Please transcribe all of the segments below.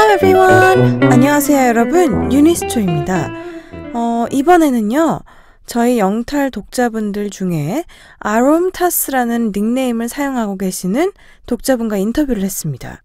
Hello everyone! 안녕하세요 여러분, 유니스초입니다. 이번에는요, 저희 영탈 독자분들 중에 아롬타스라는 닉네임을 사용하고 계시는 독자분과 인터뷰를 했습니다.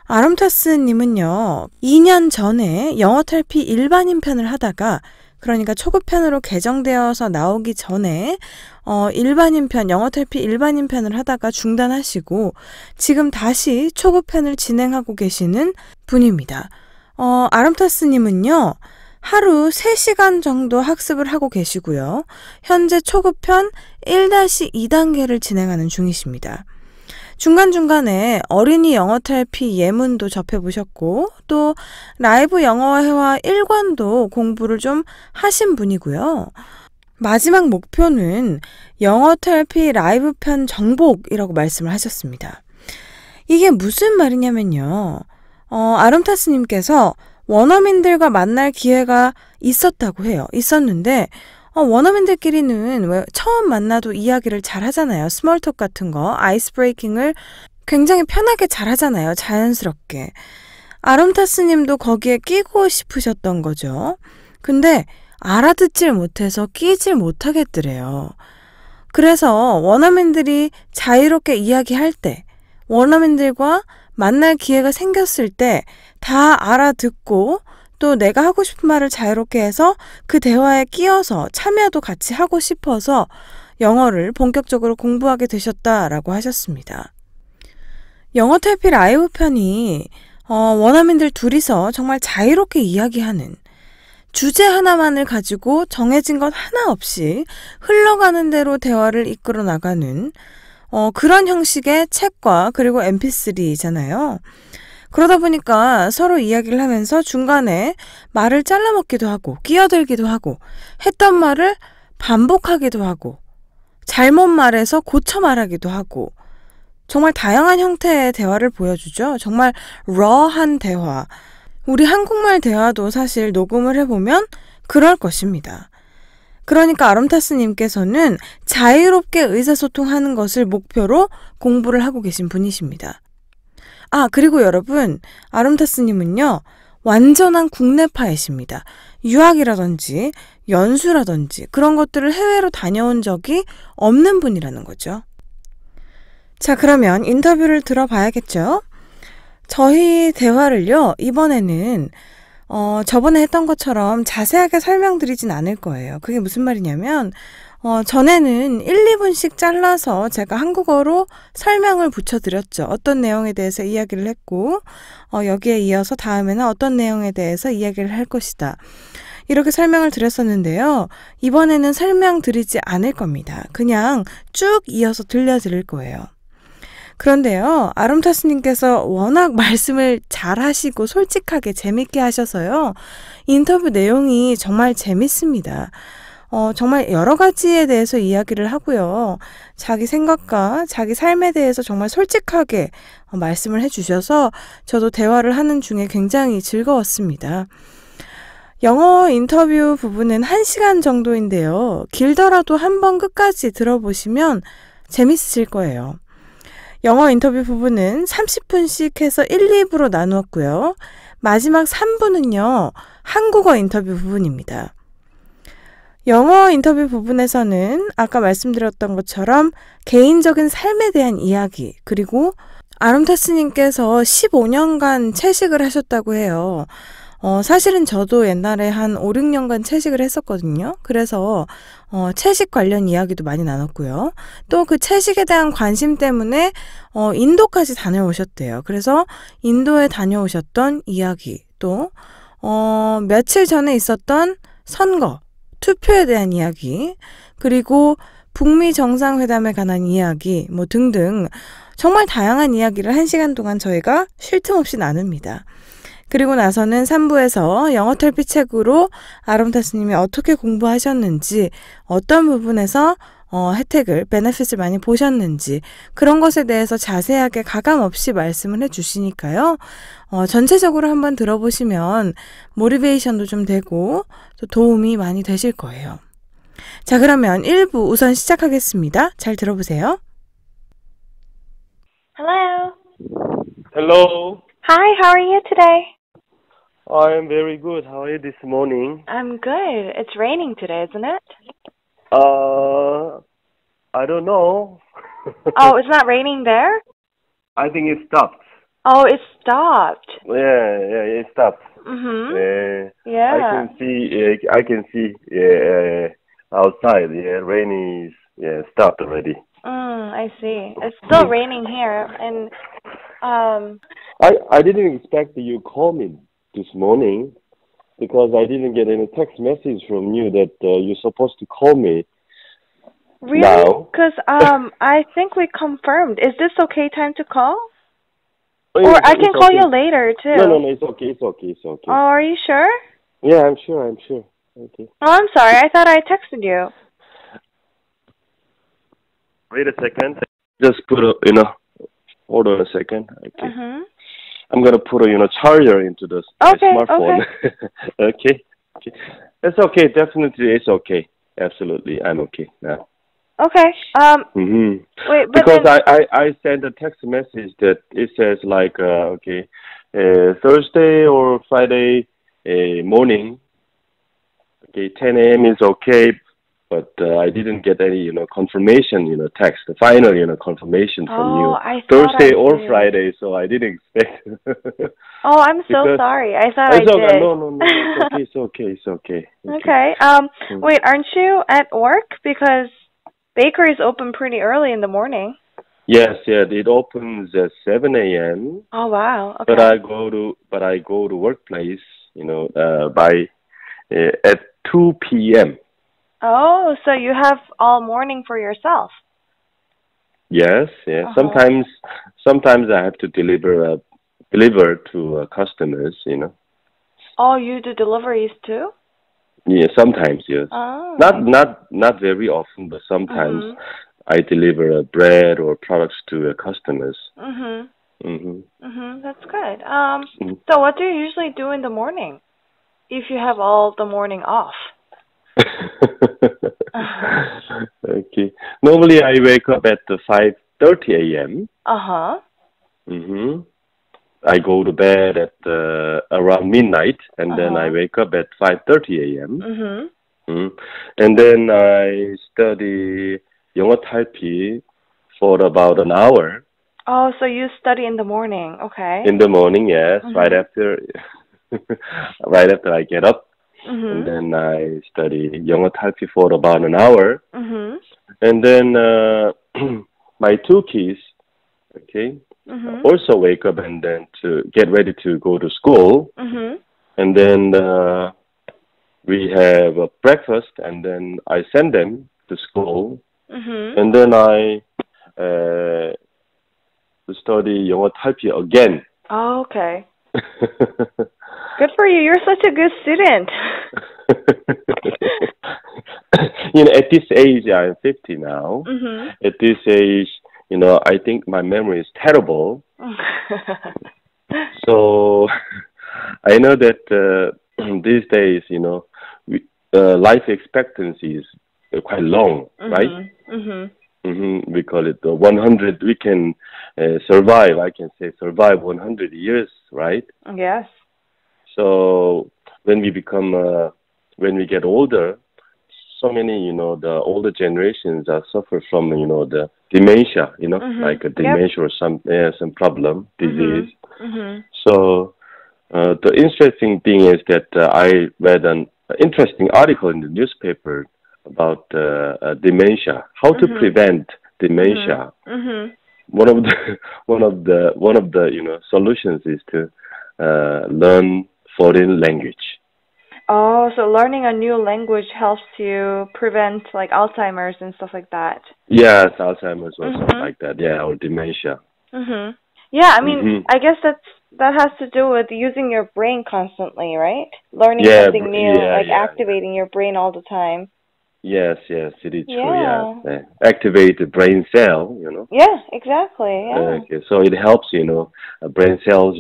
아롬타스님은요, 2년 전에 영어탈피 일반인 편을 하다가, 그러니까 초급편으로 개정되어서 나오기 전에 영어탈피 일반인 편을 하다가 중단하시고 지금 다시 초급편을 진행하고 계시는 분입니다. 아롬타스님은요, 하루 3시간 정도 학습을 하고 계시고요. 현재 초급편 1-2단계를 진행하는 중이십니다. 중간중간에 어린이 영어탈피 예문도 접해보셨고 또 라이브 영어회화 1관도 공부를 좀 하신 분이고요. 마지막 목표는 영어탈피 라이브 편 정복이라고 말씀을 하셨습니다. 이게 무슨 말이냐면요. 아롬타스님께서 원어민들과 만날 기회가 있었다고 해요. 있었는데 원어민들끼리는 왜 처음 만나도 이야기를 잘 하잖아요. 스몰톡 같은 거, 아이스 브레이킹을 굉장히 편하게 잘 하잖아요. 자연스럽게. 아롬타스님도 거기에 끼고 싶으셨던 거죠. 근데 알아듣질 못해서 끼질 못하겠더래요. 그래서 원어민들이 자유롭게 이야기할 때, 원어민들과 만날 기회가 생겼을 때 다 알아듣고 또 내가 하고 싶은 말을 자유롭게 해서 그 대화에 끼어서 참여도 같이 하고 싶어서 영어를 본격적으로 공부하게 되셨다라고 하셨습니다. 영어탈피 라이브 편이 원어민들 둘이서 정말 자유롭게 이야기하는, 주제 하나만을 가지고 정해진 것 하나 없이 흘러가는 대로 대화를 이끌어 나가는 그런 형식의 책과 그리고 mp3잖아요. 그러다 보니까 서로 이야기를 하면서 중간에 말을 잘라먹기도 하고 끼어들기도 하고 했던 말을 반복하기도 하고 잘못 말해서 고쳐 말하기도 하고 정말 다양한 형태의 대화를 보여주죠. 정말 raw한 대화. 우리 한국말 대화도 사실 녹음을 해보면 그럴 것입니다. 그러니까 아롬타스님께서는 자유롭게 의사소통하는 것을 목표로 공부를 하고 계신 분이십니다. 그리고 여러분, 아롬타스님은요, 완전한 국내파이십니다. 유학이라든지 연수라든지 그런 것들을 해외로 다녀온 적이 없는 분이라는 거죠. 자, 그러면 인터뷰를 들어봐야겠죠? 저희 대화를요, 이번에는 저번에 했던 것처럼 자세하게 설명드리진 않을 거예요. 그게 무슨 말이냐면 전에는 1-2분씩 잘라서 제가 한국어로 설명을 붙여드렸죠. 어떤 내용에 대해서 이야기를 했고 여기에 이어서 다음에는 어떤 내용에 대해서 이야기를 할 것이다. 이렇게 설명을 드렸었는데요. 이번에는 설명드리지 않을 겁니다. 그냥 쭉 이어서 들려드릴 거예요. 그런데요, 아롬타스님께서 워낙 말씀을 잘 하시고 솔직하게 재밌게 하셔서요. 인터뷰 내용이 정말 재밌습니다. 정말 여러 가지에 대해서 이야기를 하고요. 자기 생각과 자기 삶에 대해서 정말 솔직하게 말씀을 해주셔서 저도 대화를 하는 중에 굉장히 즐거웠습니다. 영어 인터뷰 부분은 1시간 정도인데요. 길더라도 한번 끝까지 들어보시면 재밌으실 거예요. 영어 인터뷰 부분은 30분씩 해서 1-2부로 나누었고요. 마지막 3부는요. 한국어 인터뷰 부분입니다. 영어 인터뷰 부분에서는 아까 말씀드렸던 것처럼 개인적인 삶에 대한 이야기, 그리고 아롬타스님께서 15년간 채식을 하셨다고 해요. 사실은 저도 옛날에 한 5-6년간 채식을 했었거든요. 그래서 채식 관련 이야기도 많이 나눴고요. 또 그 채식에 대한 관심 때문에 인도까지 다녀오셨대요. 그래서 인도에 다녀오셨던 이야기, 또 며칠 전에 있었던 선거, 투표에 대한 이야기, 그리고 북미 정상회담에 관한 이야기 등등 정말 다양한 이야기를 1시간 동안 저희가 쉴 틈 없이 나눕니다. 그리고 나서는 3부에서 영어탈피 책으로 아롬타스님이 어떻게 공부하셨는지, 어떤 부분에서 혜택을, 베네핏을 많이 보셨는지 그런 것에 대해서 자세하게 가감없이 말씀을 해주시니까요. 전체적으로 한번 들어보시면 모티베이션도 좀 되고 또 도움이 많이 되실 거예요. 자, 그러면 1부 우선 시작하겠습니다. 잘 들어보세요. Hello. Hello. Hi, how are you today? I'm very good. How are you this morning? I'm good. It's raining today, isn't it? I don't know. Oh, it's not raining there? I think it stopped. Oh, it stopped. Yeah, it stopped. I Yeah. can see. I can see. Outside. Yeah, rain is stopped already. I see. It's still raining here, and I didn't expect that you call me this morning because I didn't get any text message from you that you're supposed to call me really? now. Because I think we confirmed. Is this okay time to call? Oh, Or I can it's call okay. you later No, too. it's okay. It's okay. It's Oh, okay. are you sure? Yeah, I'm sure. I'm sure. Okay. Oh, I'm sorry. I thought I texted you. Wait a second. Just put hold on a second. Okay. I'm gonna put a, charger into my Okay, smartphone. okay. Okay. Okay. It's okay. Definitely, it's okay. Absolutely, I'm okay now. Okay. hmm Wait, but Because then I sent a text message that it says like, okay, Thursday or Friday morning. Okay, 10 a.m. is okay, but I didn't get any, confirmation, text, the final, confirmation from oh, you. I thought I Thursday or did. Friday, so I didn't expect. Oh, I'm so Because sorry. I thought I it's okay. did. No, it's okay. It's okay. It's okay. Okay. Okay. Mm. Wait, aren't you at work? Because bakeries open pretty early in the morning. Yes, yeah, it opens at 7 a.m. Oh, wow. But Okay. I go to workplace, by at 2 p.m. Oh, so you have all morning for yourself. Yes, yeah. Uh-huh. Sometimes I have to deliver to customers. Oh, you do deliveries too? Yeah, sometimes yes. Oh. Not very often, but sometimes Mhm. I deliver bread or products to customers. Mhm. hmm Mhm. That's good. So what do you usually do in the morning if you have all the morning off? Okay. Normally, I wake up at 5:30 a.m. Uh-huh. hmm I go to bed at around midnight, and then I Uh-huh. wake up at 5:30 a.m. Mhm. Mm. And then I study 영어탈피 for about an hour Oh, so you study in the morning. Okay. in the morning. Yes, right Mhm. after right after I get up, and Mhm. then I study 영어탈피 for about an hour, Mhm. and then my two kids, okay, Mhm. also wake up and then to get ready to go to school, Mhm. and then we have a breakfast, and then I send them to school, Mhm. and then I uh, study 영어 탈피 again. Oh, okay. Good for you. You're such a good student. At this age, I'm 50 now. Mhm. At this age, I think my memory is terrible. So I know that these days, life expectancy is quite long, right? Mhm. Mhm. We call it the 100. We can survive. I can say survive 100 years, right? Yes. So when when we get older, so many, the older generations are suffer from, the dementia, Mhm. like a Yep. dementia or some problem, disease. Mhm. Mhm. So the interesting thing is that I read an interesting article in the newspaper about dementia, how to Mhm. prevent Mhm. dementia. Mhm. One of the one of the solutions is to learn foreign language. Oh, so learning a new language helps you prevent like Alzheimer's and stuff like that. Yes, Alzheimer's or something Mhm. like that. Yeah, or dementia. Mhm. Yeah, I mean, hmm I guess that has to do with using your brain constantly, right? Learning Yeah, something new, like yeah. activating your brain all the time. Yes, it is true. Yeah, Yeah. activate the brain cell. Yeah, exactly. Yeah. Okay, so it helps, brain cells,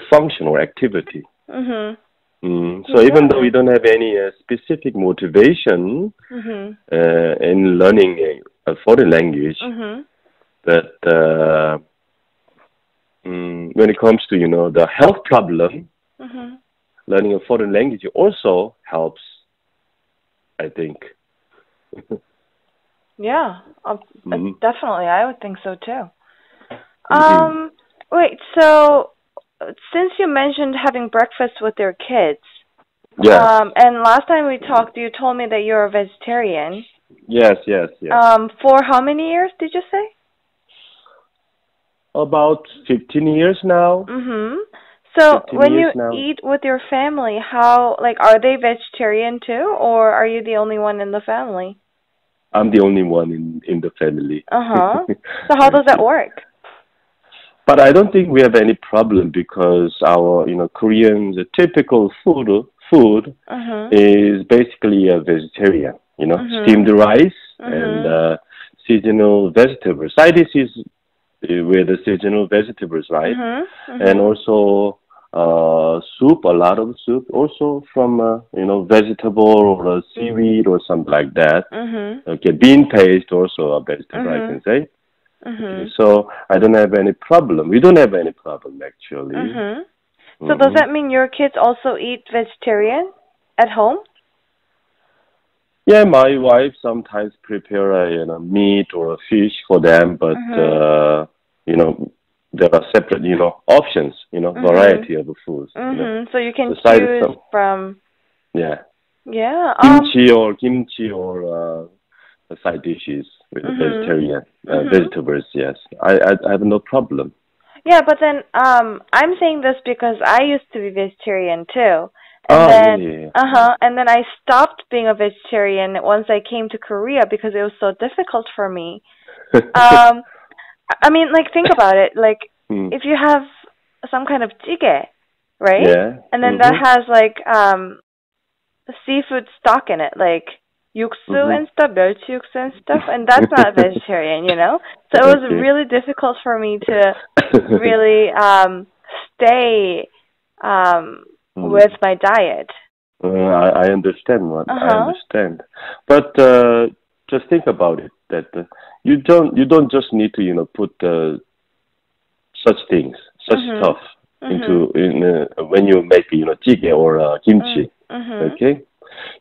function or activity. Mhm. So even though we Yeah. don't have any specific motivation Mhm. in learning a foreign language, Mhm. but when it comes to, the health problem, Mhm. learning a foreign language also helps, I think. Yeah, definitely. I would think so too. Indeed. Wait, so since you mentioned having breakfast with your kids, Yes. and last time we talked, you told me that you're a vegetarian. Yes, yes, yes. For how many years did you say? About 15 years now. Mm-hmm. So 15 when years you now. eat with your family, how, like, are they vegetarian too, or are you the only one in the family? I'm the only one in the family. Uh-huh. So how does that work? But I don't think we have any problem because our, Korean the typical food Mm-hmm. is basically a vegetarian. Mm-hmm. Steamed rice and Mm-hmm. seasonal vegetables. Side dishes with the seasonal vegetables, right? Mm-hmm. And Mm-hmm. also soup, a lot of soup, also from vegetable or seaweed or something like that. Mm-hmm. Okay, bean paste also a vegetable, I Mm-hmm. can say. Okay, Mm-hmm. so I don't have any problem. We don't have any problem actually. Mm-hmm. So does Hmm. that mean your kids also eat vegetarian at home? Yeah, my wife sometimes prepare a meat or a fish for them, but Mm-hmm. you know there are separate options, Mm-hmm. variety of foods. Mm-hmm. So you can Besides choose some, from, yeah, yeah. kimchi or side dishes with the Mhm. vegetarian Mhm. vegetables. Yes, I have no problem. Yeah, but then I'm saying this because I used to be vegetarian too. And Oh yeah, then yeah, yeah. and then I stopped being a vegetarian once I came to Korea because it was so difficult for me. Um I mean, like, think about it. Like, Hmm. if you have some kind of jjigae, right? Yeah. And then that Mhm. has like seafood stock in it, like yuksu Mhm. and stuff, 멸치 육수 and stuff, and that's not vegetarian, you know? So it was Okay. really difficult for me to really stay Hmm. with my diet. I understand what I Uh-huh. understand, but just think about it that you don't just need to put such things, such Mhm. stuff Mhm. into in when you make jjigae or kimchi. Mhm. Okay,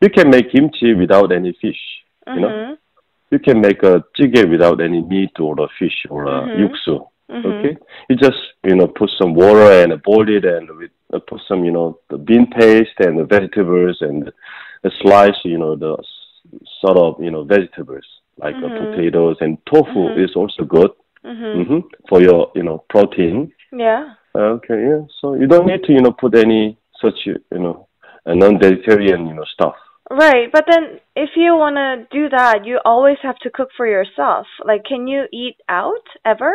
you can make kimchi without any fish. You know, Mhm. you can make a jjigae without any meat or a fish or a Mhm. yuksu. Mhm. Okay, you just put some water and boil it and with put some the bean paste and the vegetables and slice the sort of vegetables like Mhm. potatoes and tofu Mhm. is also good Mhm. for your protein. Yeah. Okay, yeah. So you don't need to put any such a non-vegetarian stuff. Right, but then if you want to do that, you always have to cook for yourself. Like, can you eat out ever?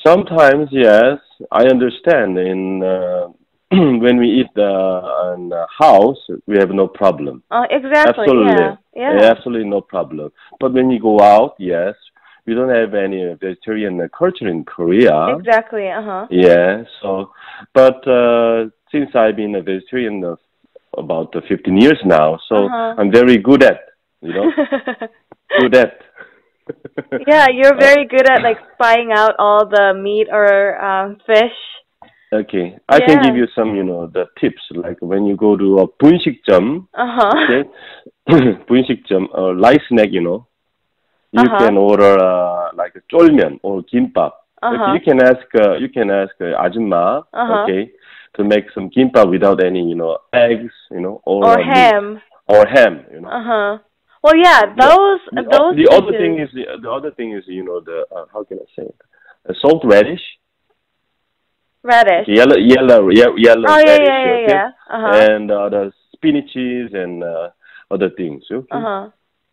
Sometimes, yes, I understand. In when we eat in the house, we have no problem. Exactly. Absolutely, Yeah. Yeah. absolutely no problem. But when you go out, yes, we don't have any vegetarian culture in Korea. Exactly. Uh-huh. Yeah. So, but since I've been a vegetarian about 15 years now, so Uh-huh. I'm very good at, you know, good at. Yeah, you're uh, very good at like spying out all the meat or fish. Okay, I can give Yeah. you some, the tips. Like when you go to a 분식점, Uh-huh. okay, 분식점, light snack, you Uh-huh. can order like a 쫄면 or kimbap. Okay, Uh-huh. you can ask 아줌마, Uh-huh. okay, to make some kimbap without any, eggs, or Or meat ham. or ham. Uh-huh. Well, yeah, The those the other dishes. thing is the how can I say it? Salt radish. Radish. Okay, yellow Oh, yeah, radish, yeah, yeah, okay, yeah. Uh-huh. and the spinaches and other things, okay. Uh-huh.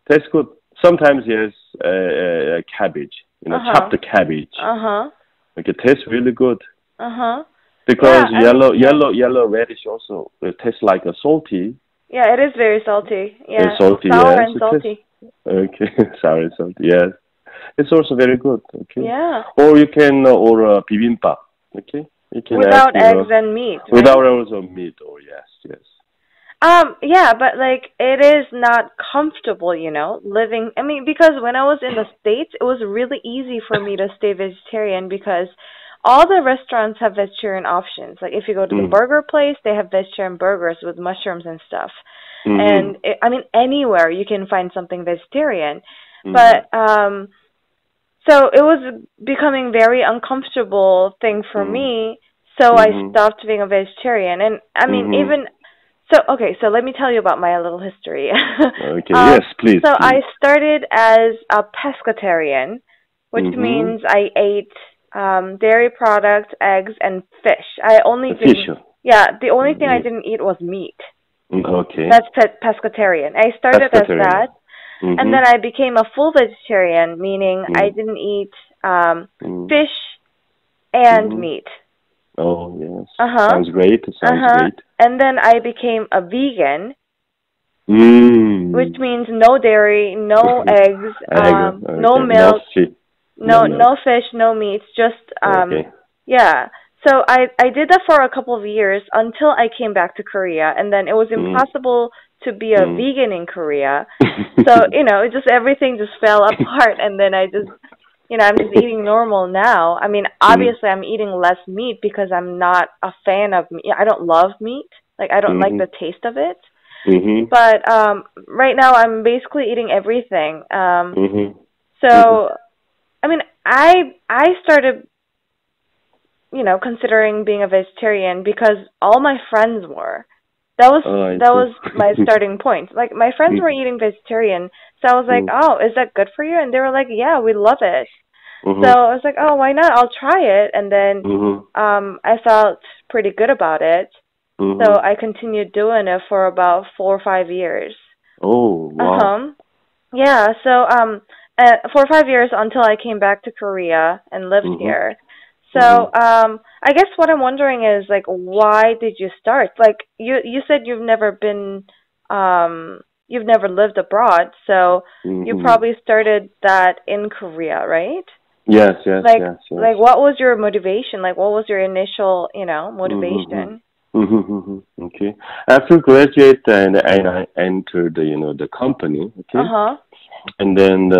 Tastes good. Sometimes yes, cabbage, Uh-huh. chopped cabbage. Uh-huh. Okay, tastes really good Uh-huh. because Yeah, I mean, yeah. yellow radish also tastes like a salty. Yeah, it is very salty. It's Yeah. salty, Sour yes. and It tastes salty. okay. Sorry, salty, yes. It's also very good. Okay, Yeah. or you can order bibimbap. Okay, you can ask Without eggs and meat, right? without also meat. Oh yes, yes. Yeah, but like it is not comfortable, you know, living. I mean, because when I was in the States, it was really easy for me to stay vegetarian because all the restaurants have vegetarian options. Like if you go to the burger place, they have vegetarian burgers with mushrooms and stuff. And I mean, anywhere you can find something vegetarian. But so it was becoming very uncomfortable thing for me. So I stopped being a vegetarian. And I mean, even so, okay, so let me tell you about my little history. Okay, yes, please. So I started as a pescatarian, which means I ate dairy products, eggs, and fish. I only fish. the only thing I didn't eat was meat. Okay. That's pescatarian. I started as that, and then I became a full vegetarian, meaning I didn't eat fish and meat. Oh, yes. Sounds great. Sounds great. And then I became a vegan, which means no dairy, no eggs, no milk, no fish, no meat, just, yeah. So I did that for a couple of years until I came back to Korea, and then it was impossible to be a vegan in Korea. So, it just, everything just fell apart, and then I just, I'm just eating normal now. I mean, obviously I'm eating less meat because I'm not a fan of meat. I don't love meat. Like, I don't like the taste of it. But right now I'm basically eating everything. So, I mean, I started, considering being a vegetarian because all my friends were. That was my starting point. Like, my friends were eating vegetarian, so I was like, oh, is that good for you? And they were like, yeah, we love it. So I was like, oh, why not? I'll try it. And then I felt pretty good about it. So I continued doing it for about 4 or 5 years. Oh, wow. Yeah, so 4 or 5 years until I came back to Korea and lived here. So I guess what I'm wondering is, like, why did you start? Like, you said you've never been, you've never lived abroad, so you probably started that in Korea, right? Yes. Like, what was your motivation? Like, what was your initial, motivation? Okay. After graduate, and I entered, the company. Okay. And then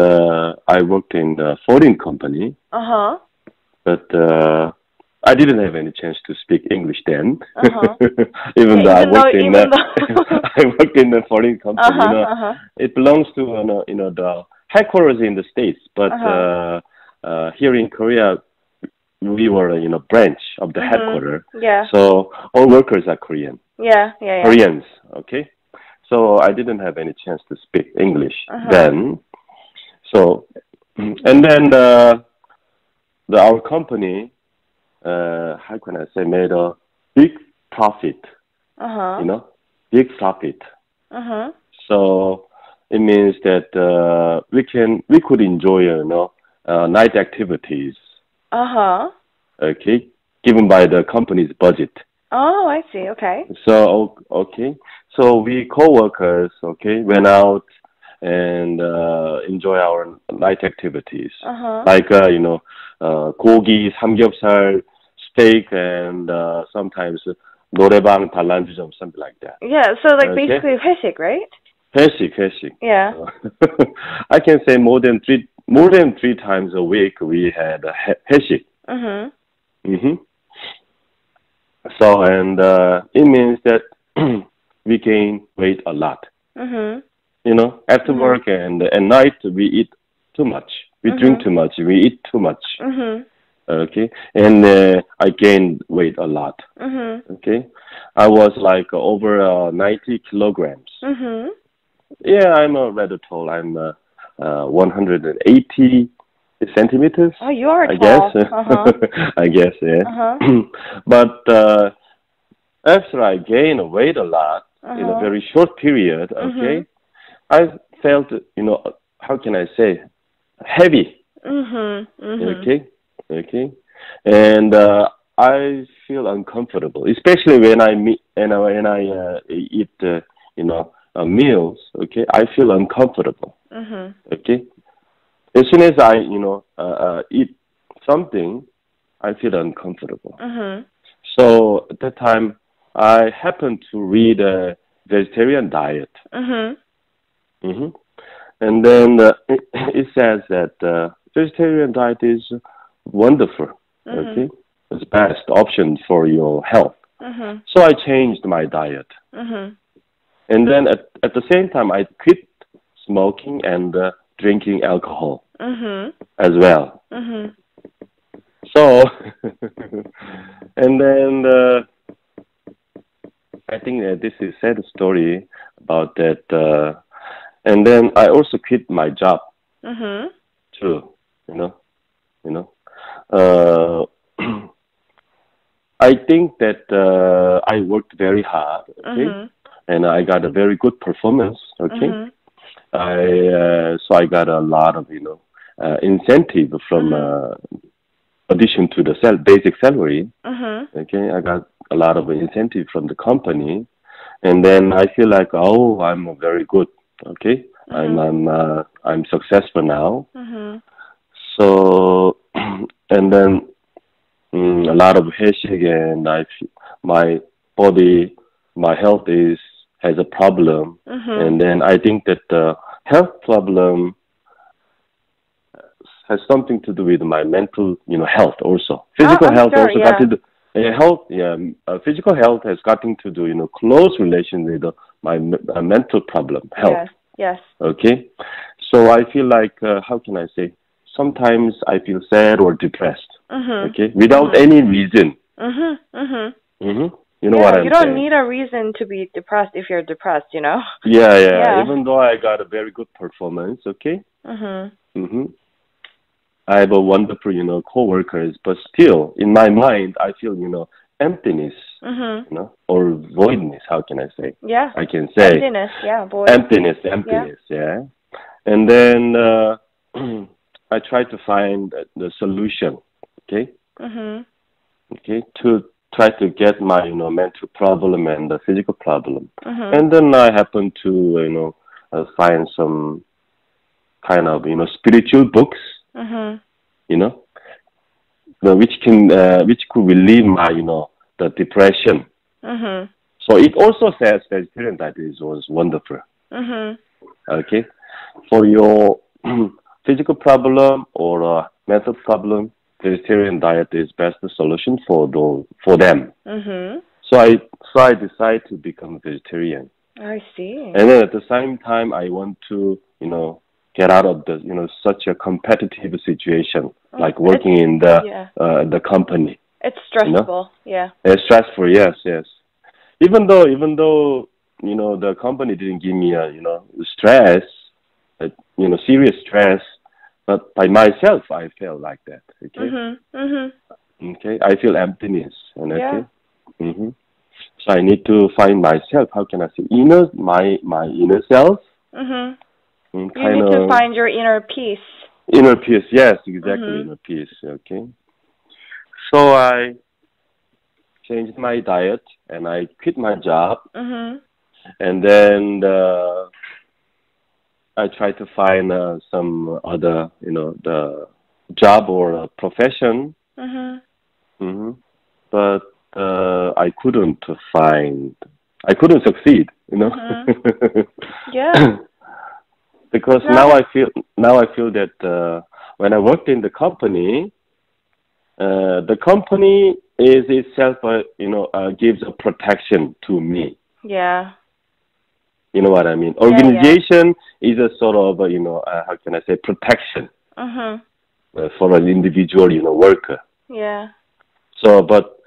I worked in the foreign company. But I didn't have any chance to speak English then. Even though I worked in I worked in a foreign company. It belongs to the headquarters in the States, but here in Korea we were branch of the headquarters. Yeah. So all workers are Korean. Yeah. Koreans, okay. So I didn't have any chance to speak English then. So and then our company, how can I say, made a big profit. Big profit. So it means that we could enjoy, night activities. Okay, given by the company's budget. Oh, I see. Okay. So so we co-workers, went out and enjoy our night activities, like 고기, 삼겹살, steak, and sometimes 노래방, 단란주점, something like that. Yeah, so like basically 회식, right? 회식. Yeah. I can say more than three times a week we had a 회식. So and it means that we gain weight a lot. After work and at night we eat too much. We drink too much. We eat too much. Okay, and I gained weight a lot. Okay, I was like over 90 kilograms. Yeah, I'm rather tall. I'm 180 centimeters. Oh, you are I tall. guess. I guess, yeah. But after I gained weight a lot in a very short period, I felt, how can I say, heavy. Okay, and I feel uncomfortable, especially when I eat, meals. Okay, I feel uncomfortable. Okay, as soon as I, eat something, I feel uncomfortable. So at that time, I happened to read a vegetarian diet. And then it says that vegetarian diet is wonderful. Okay, the best option for your health. So I changed my diet. And then at the same time, I quit smoking and drinking alcohol as well. So, and then I think this is a sad story about that. And then I also quit my job too. I think that I worked very hard. Okay. And I got a very good performance, okay? So I got a lot of, incentive from addition to the basic salary, okay? I got a lot of incentive from the company, and then I feel like, oh, I'm very good, okay? I'm successful now. So, and then a lot of 회식, and my body, my health has a problem, and then I think that the health problem has something to do with my mental, health also. Physical health sure, also got to do. Physical health has gotten to do, close relation with my mental problem, health. Yes. Okay, so I feel like, how can I say? Sometimes I feel sad or depressed. Okay, without any reason. You know what I'm saying? You don't need a reason to be depressed if you're depressed, Yeah. Even though I got a very good performance, okay? I have a wonderful, co-workers, but still, in my mind, I feel, emptiness, or voidness, how can I say? Yeah. I can say. Emptiness, void. Emptiness, yeah. And then I try to find the solution, okay? Okay, to try to get my mental problem and the physical problem, and then I happen to find some kind of spiritual books, which could relieve my the depression. So it also says vegetarian diet was wonderful. Okay, for your physical problem or mental problem, vegetarian diet is best solution for them. So I decided to become vegetarian. I see. And then at the same time, I want to get out of the such a competitive situation, like working in the company. It's stressful. Yeah. It's stressful. Yes. Even though the company didn't give me stress, serious stress. But by myself, I felt like that. Okay. Okay. I feel emptiness, and so I need to find myself. How can I say my inner self? You need to find your inner peace. Inner peace, yes, exactly. Inner peace. Okay. So I changed my diet and I quit my job, and then I try to find some other, the job or a profession. But I couldn't succeed, Yeah. Because now I feel that when I worked in the company is itself, gives a protection to me. Yeah. You know what I mean? Organization is a sort of, how can I say, protection for an individual, worker. Yeah. So, but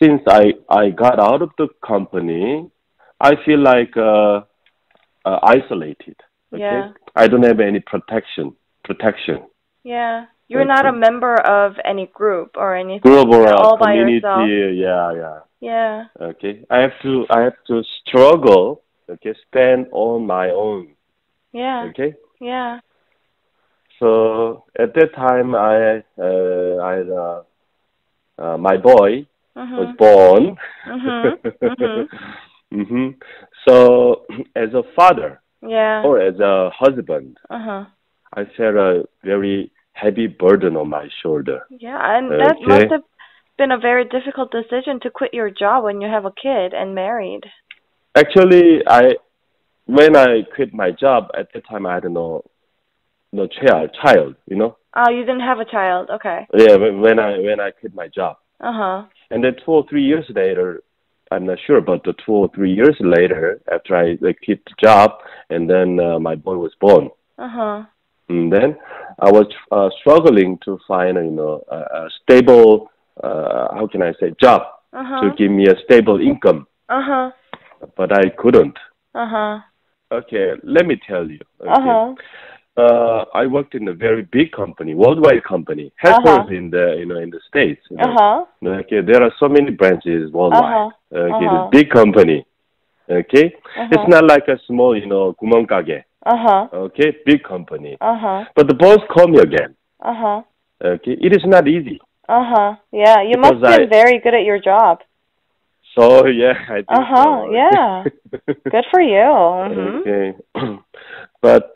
since I got out of the company, I feel like isolated. Okay? Yeah. I don't have any protection. Yeah. You're not a member of any group or anything. Group or all community. by yourself. Yeah. Okay. I have to struggle. Okay. Stand on my own. Yeah. Okay. Yeah. So at that time, my boy was born. So as a father, or as a husband, I felt a very heavy burden on my shoulder. Yeah, and that must have been a very difficult decision to quit your job when you have a kid and married. Actually, when I quit my job at that time, I had no child. Oh, you didn't have a child. Okay. Yeah, when I quit my job. And then 2 or 3 years later, I'm not sure, but 2 or 3 years later, after I quit the job, and then my boy was born. And then I was struggling to find, a stable, how can I say, job to give me a stable income. But I couldn't. Okay, let me tell you. Okay. I worked in a very big company, worldwide company, headquarters in the in the States. Okay, there are so many branches worldwide. Okay, it's a big company. Okay, it's not like a small, 구멍가게. Okay, big company. But the boss called me again. Okay, it is not easy. Yeah, you must have been very good at your job. So yeah, I think so. Yeah. Good for you. Okay. But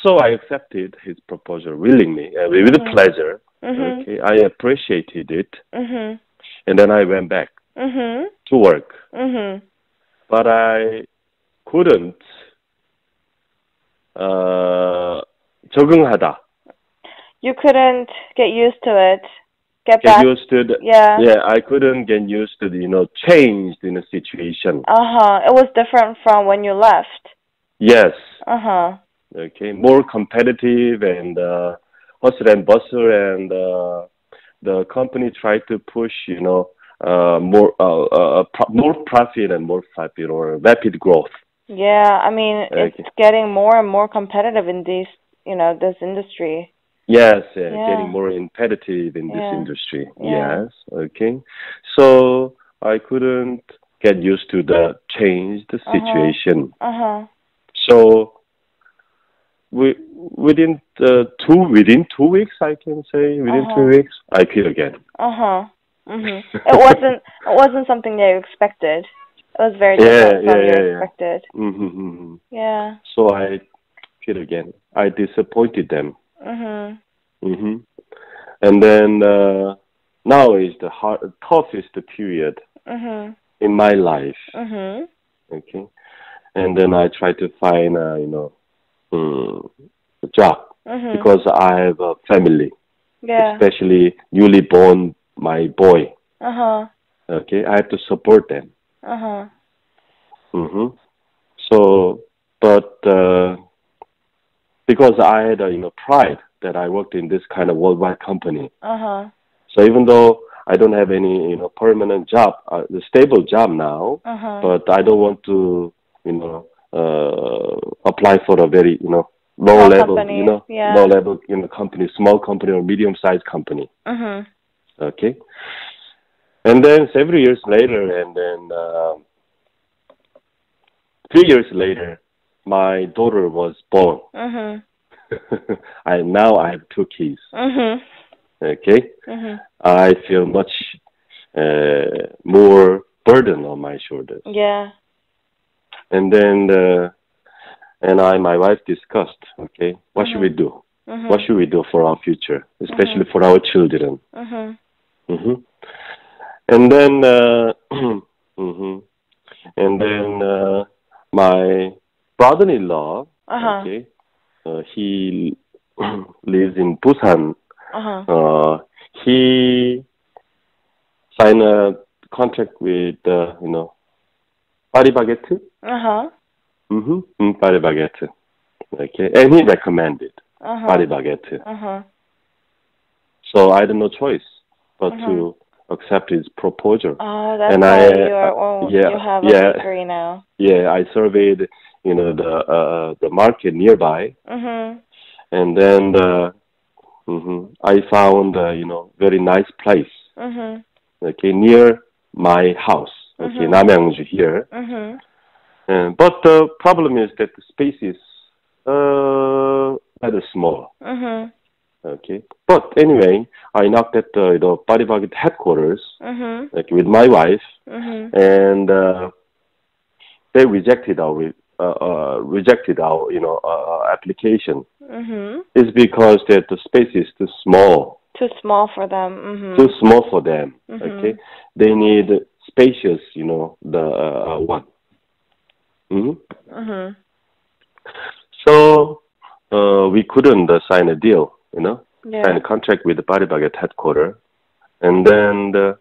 so I accepted his proposal willingly, with pleasure. Okay, I appreciated it, and then I went back to work. But I couldn't 적응하다. You couldn't get used to it. Get used to the, yeah, I couldn't get used to the, changed in the situation. It was different from when you left. Yes. Okay, more competitive and hustle and bustle, and the company tried to push, more profit and more profit, or rapid growth. Yeah, I mean, it's getting more and more competitive in this industry. Yes, getting more competitive in this industry. Yes, okay. So I couldn't get used to the changed situation. So within 2 weeks, I can say, within 2 weeks, I quit again. It wasn't something that you expected. It was very different from you expected. Yeah. So I quit again. I disappointed them. And then now is the toughest period in my life. Okay. And then I try to find a job because I have a family, especially newly born my boy. Okay, I have to support them. So, but because I had pride that I worked in this kind of worldwide company. So even though I don't have any permanent job, the stable job now, but I don't want to apply for a very low level company. Low level company, small company or medium sized company. Okay, and then several years later, and then 3 years later, my daughter was born. Now I have 2 kids. Okay, I feel much more burden on my shoulders. Yeah. And then my wife discussed. Okay, what should we do? What should we do for our future, especially for our children? And then my brother-in-law. Okay. He lives in Busan. He signed a contract with, 파리바게트. 파리바게트. Okay, and he recommended 파리바게트. So I had no choice but to accept his proposal. That's why you have a degree now. Yeah, I surveyed, the market nearby, and then I found very nice place. Okay, near my house. Okay, 남양주 here. But the problem is that the space is rather small. Okay, but anyway, I knocked at the 파리바게트 headquarters, like with my wife, and they rejected our application. It's because that the space is too small. Too small for them. Too small for them. Okay, they need spacious, the one. So we couldn't sign a deal, sign a contract with the 파리바게트 headquarters, and then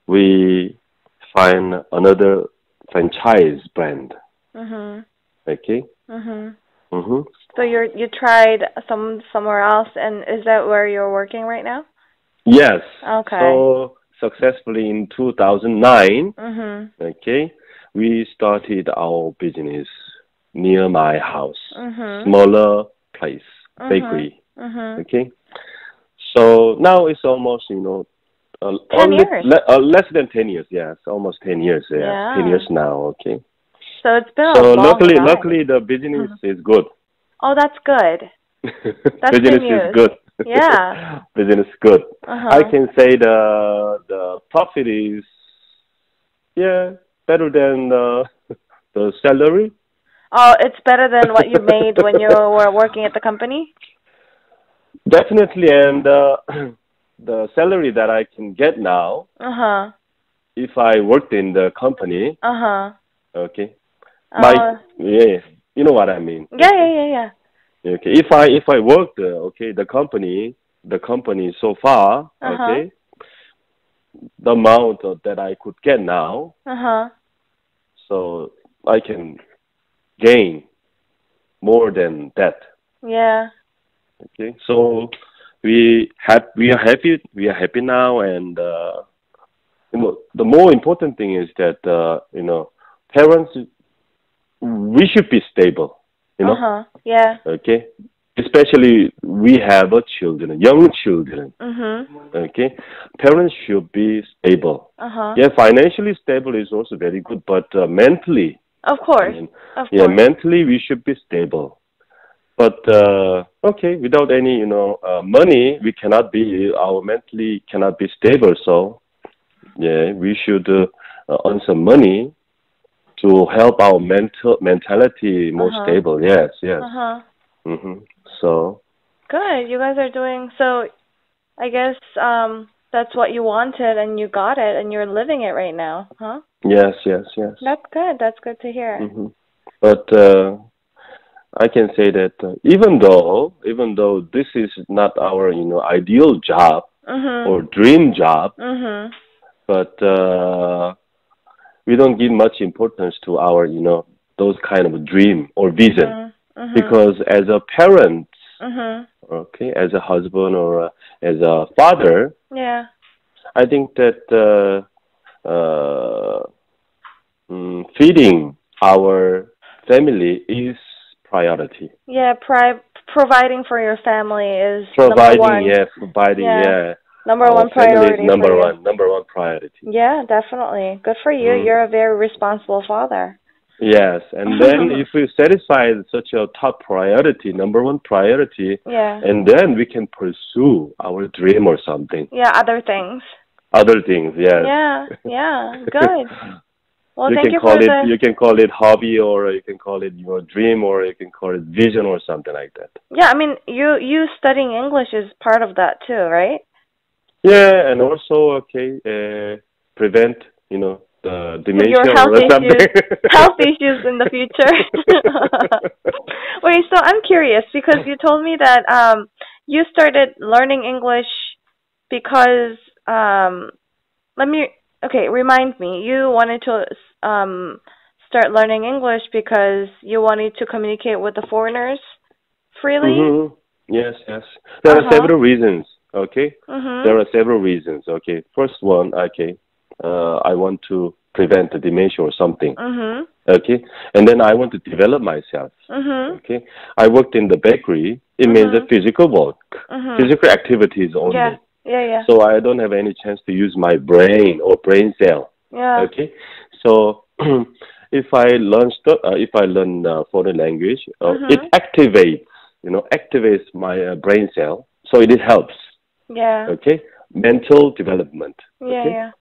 we find another franchise brand. Mhm. Okay. Mhm. Mhm. So you tried somewhere else, and is that where you're working right now? Yes. Okay. So successfully in 2009, Mhm. okay, we started our business near my house, Mhm. smaller place, Mhm. bakery. Mhm. Okay. So now it's almost, 10 years. less than 10 years. Yes, almost 10 years. Yes, 10 Yeah. years now. Okay. So it's been a So long luckily ride. the business Mhm. is good. Oh, that's good. That's good Business is news. good. Yeah. Business good. I Uh-huh. can say the profit is, yeah, better than the salary. Oh, it's better than what you made when you were working at the company? Definitely, and the salary that I can get now, Uh-huh. if I worked in the company, Uh-huh. okay, my Oh, yeah, you know what I mean, yeah, yeah, okay, yeah, yeah. okay. If I worked, okay, the company so far, Uh-huh. okay, the amount that I could get now, Uh-huh. so I can gain more than that. Yeah. Okay, so we are happy now, and the more important thing is that parents, we should be stable. Uh-huh. Yeah. Okay, especially we have children, young children. Mhm. Okay, parents should be stable. Uh-huh. Yeah, financially stable is also very good, but mentally, Of I course. mean, Of yeah, course. mentally we should be stable. But okay, without any money, we cannot be our mentally cannot be stable. So yeah, we should earn some money to help our mentality more Uh-huh. stable. Yes, yes. Uh-huh. So Good. You guys are doing so. I guess that's what you wanted and you got it and you're living it right now, huh? yes, yes, yes. That's good. That's good to hear. hmm But I can say that even though this is not our ideal job Mhm. or dream job, Mhm. but we don't give much importance to our those kind of dream or vision, Mhm. Mhm. because as a parent, Mhm. okay, as a husband or as a father, Yeah. I think that feeding our family is priority. Yeah, providing for your family is number Providing, one. yeah, providing, Yeah. yeah, Number our one family is priority for number you. one, number one priority. Yeah, definitely. Good for you. Mm. You're a very responsible father. Yes, and then if we satisfy such a top priority, number one priority, Yeah. and then we can pursue our dream or something, Yeah, other things. other things. Yes, Yeah. Yeah. Good. Well, you thank can you call for it the you can call it hobby, or you can call it your dream, or you can call it vision or something like that. Yeah, I mean, you studying English is part of that too, right? Yeah, and also okay, prevent the Your dementia health or something. issues, health issues in the future. Wait, so I'm curious because you told me that you started learning English because let me remind me. You wanted to start learning English because you wanted to communicate with the foreigners freely? hmm Yes, yes. There are Uh-huh. several reasons. Okay, Mhm. there are several reasons. Okay, first one. Okay, I want to prevent the dementia or something. Mhm. Okay, and then I want to develop myself. Mhm. Okay, I worked in the bakery. It means a Mhm. physical work, Mhm. physical activities Yeah. only. Yeah, yeah. So I don't have any chance to use my brain or brain cell. Yeah. Okay, so if I learn foreign language, it Mhm. activates my brain cell, so it helps. Yeah. Okay, mental development. Yeah, Okay, yeah.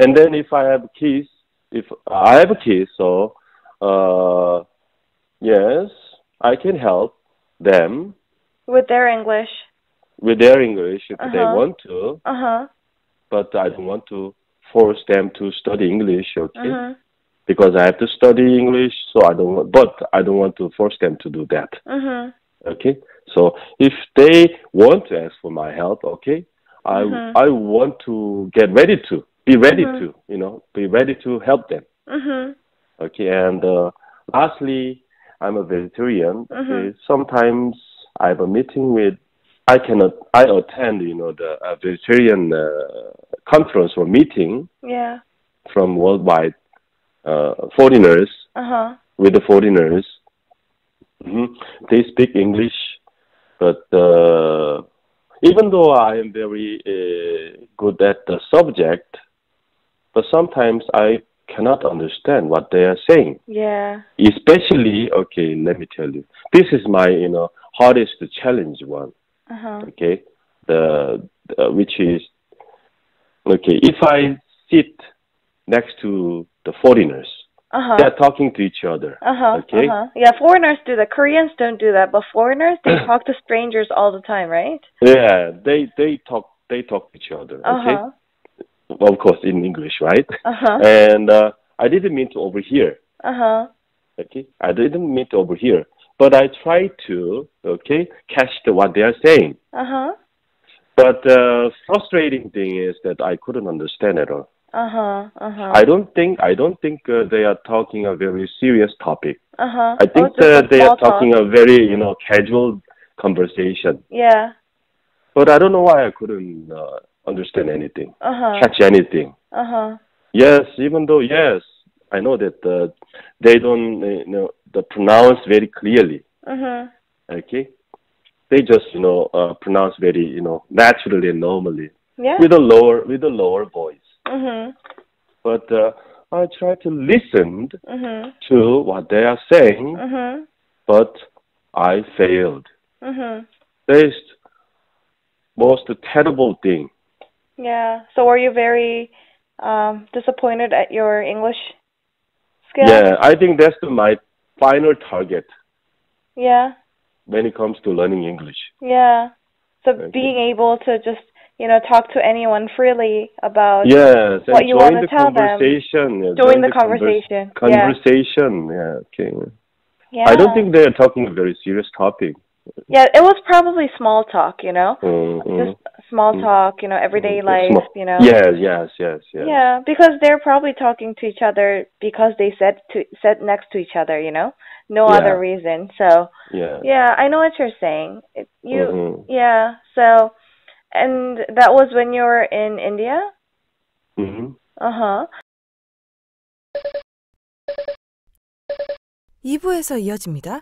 and then if I have kids, so uh, yes, I can help them With their English. with their English if they Uh-huh. want to, Uh-huh. but I don't want to force them to study English, okay? Mhm. Because I have to study English, so I don't want to force them to do that, Mhm. okay? So if they want to ask for my help, okay, I want to get ready to be ready to be ready to help them. Okay, and lastly, I'm a vegetarian. Okay, sometimes I have a meeting with. I attend the vegetarian conference or meeting Yeah. from worldwide foreigners with the foreigners. They speak English, but even though I am very good at the subject, but sometimes I cannot understand what they are saying. Yeah. Especially, okay, let me tell you, this is my hardest challenge one. Okay, which is okay. If I sit next to the foreigners. They're talking to each other. Okay. Yeah, foreigners do that. Koreans don't do that, but foreigners they talk to strangers all the time, right? Yeah, they talk to each other. Okay. Of course, in English, right? And I didn't mean to overhear. Okay, I didn't mean to overhear, but I tried to catch what they are saying. But the frustrating thing is that I couldn't understand at all. I don't think they are talking a very serious topic. I think they are talking a very casual conversation. Yeah. But I don't know why I couldn't understand anything, catch anything. Yes, even though yes, I know that they don't pronounce very clearly. Okay, they just pronounce very naturally and normally with a lower voice. But I try to listen to what they are saying, but I failed. That is most terrible thing. Yeah. So were you very disappointed at your English skills? Yeah, I think that's my final target. Yeah. When it comes to learning English. Yeah. So being able to just talk to anyone freely about what you want to tell them. Join the conversation. Conversation. Yeah. Okay. Yeah. I don't think they are talking a very serious topic. Yeah, it was probably small talk, just small talk, everyday life, Yes. Yeah, because they're probably talking to each other because they sat next to each other, no other reason. So yeah, I know what you're saying. Yeah. So, and that was when you were in India. 2부에서 이어집니다.